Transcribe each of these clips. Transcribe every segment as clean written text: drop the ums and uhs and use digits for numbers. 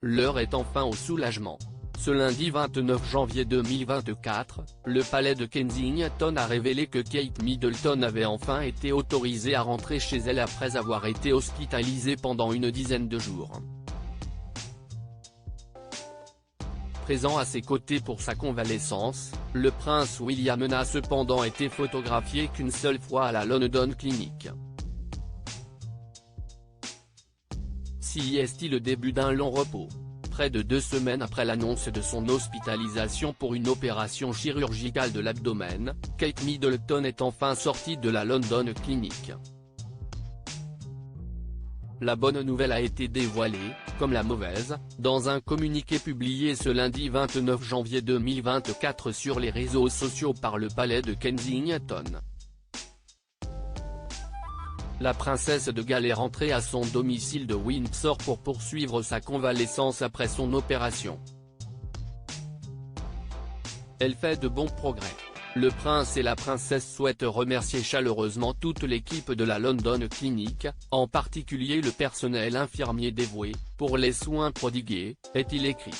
L'heure est enfin au soulagement. Ce lundi 29 janvier 2024, le palais de Kensington a révélé que Kate Middleton avait enfin été autorisée à rentrer chez elle après avoir été hospitalisée pendant une dizaine de jours. Présent à ses côtés pour sa convalescence, le prince William n'a cependant été photographié qu'une seule fois à la London Clinic. C'est le début d'un long repos. Près de 2 semaines après l'annonce de son hospitalisation pour une opération chirurgicale de l'abdomen, Kate Middleton est enfin sortie de la London Clinic. La bonne nouvelle a été dévoilée, comme la mauvaise, dans un communiqué publié ce lundi 29 janvier 2024 sur les réseaux sociaux par le palais de Kensington. La princesse de Galles est rentrée à son domicile de Windsor pour poursuivre sa convalescence après son opération. Elle fait de bons progrès. Le prince et la princesse souhaitent remercier chaleureusement toute l'équipe de la London Clinic, en particulier le personnel infirmier dévoué, pour les soins prodigués, est-il écrit.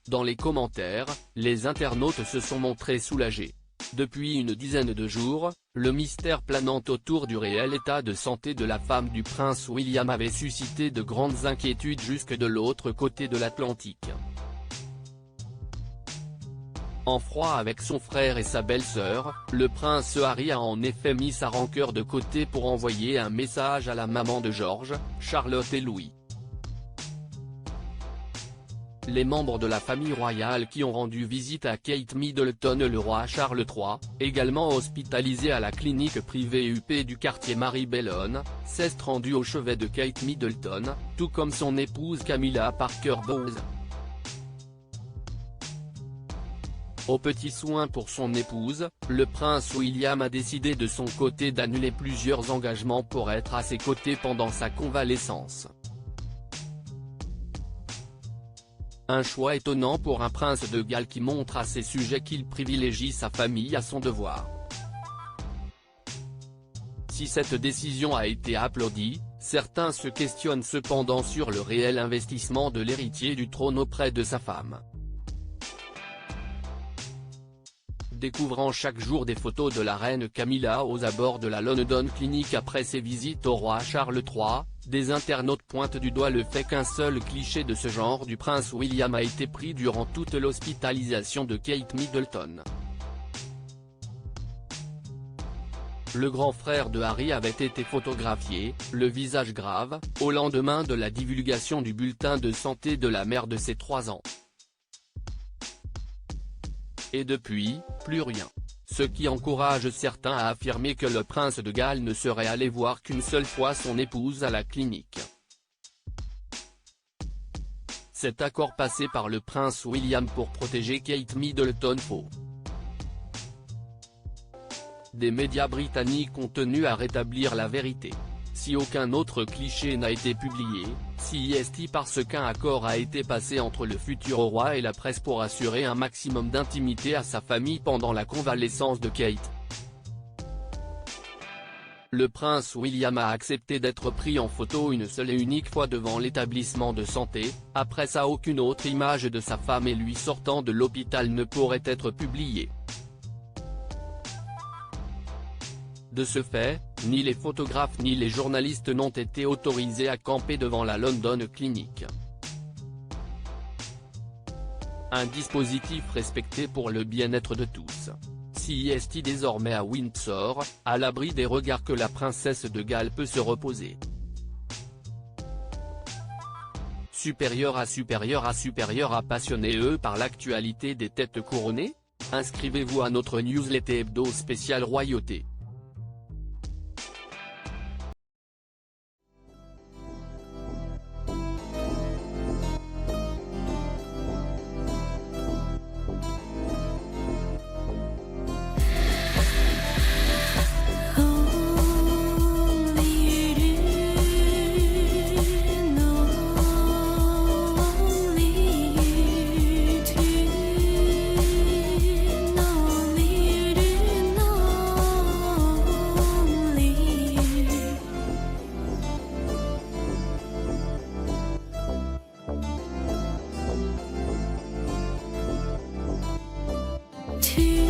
Dans les commentaires, les internautes se sont montrés soulagés. Depuis une dizaine de jours, le mystère planant autour du réel état de santé de la femme du prince William avait suscité de grandes inquiétudes jusque de l'autre côté de l'Atlantique. En froid avec son frère et sa belle-sœur, le prince Harry a en effet mis sa rancœur de côté pour envoyer un message à la maman de George, Charlotte et Louis. Les membres de la famille royale qui ont rendu visite à Kate Middleton, le roi Charles III, également hospitalisé à la clinique privée UP du quartier Marybellone, s'est rendu au chevet de Kate Middleton, tout comme son épouse Camilla Parker Bowles. Aux petits soins pour son épouse, le prince William a décidé de son côté d'annuler plusieurs engagements pour être à ses côtés pendant sa convalescence. Un choix étonnant pour un prince de Galles qui montre à ses sujets qu'il privilégie sa famille à son devoir. Si cette décision a été applaudie, certains se questionnent cependant sur le réel investissement de l'héritier du trône auprès de sa femme. Découvrant chaque jour des photos de la reine Camilla aux abords de la London Clinic après ses visites au roi Charles III, des internautes pointent du doigt le fait qu'un seul cliché de ce genre du prince William a été pris durant toute l'hospitalisation de Kate Middleton. Le grand frère de Harry avait été photographié, le visage grave, au lendemain de la divulgation du bulletin de santé de la mère de ses 3 ans. Et depuis, plus rien. Ce qui encourage certains à affirmer que le prince de Galles ne serait allé voir qu'une seule fois son épouse à la clinique. Cet accord passé par le prince William pour protéger Kate Middleton faux. Des médias britanniques ont tenu à rétablir la vérité. Si aucun autre cliché n'a été publié, c'est parce qu'un accord a été passé entre le futur roi et la presse pour assurer un maximum d'intimité à sa famille pendant la convalescence de Kate. Le prince William a accepté d'être pris en photo une seule et unique fois devant l'établissement de santé, après ça aucune autre image de sa femme et lui sortant de l'hôpital ne pourrait être publiée. De ce fait, ni les photographes ni les journalistes n'ont été autorisés à camper devant la London Clinic. Un dispositif respecté pour le bien-être de tous. C'est désormais à Windsor, à l'abri des regards que la princesse de Galles peut se reposer. Supérieur à passionnés par l'actualité des têtes couronnées ? Inscrivez-vous à notre newsletter hebdo spécial royauté. 去。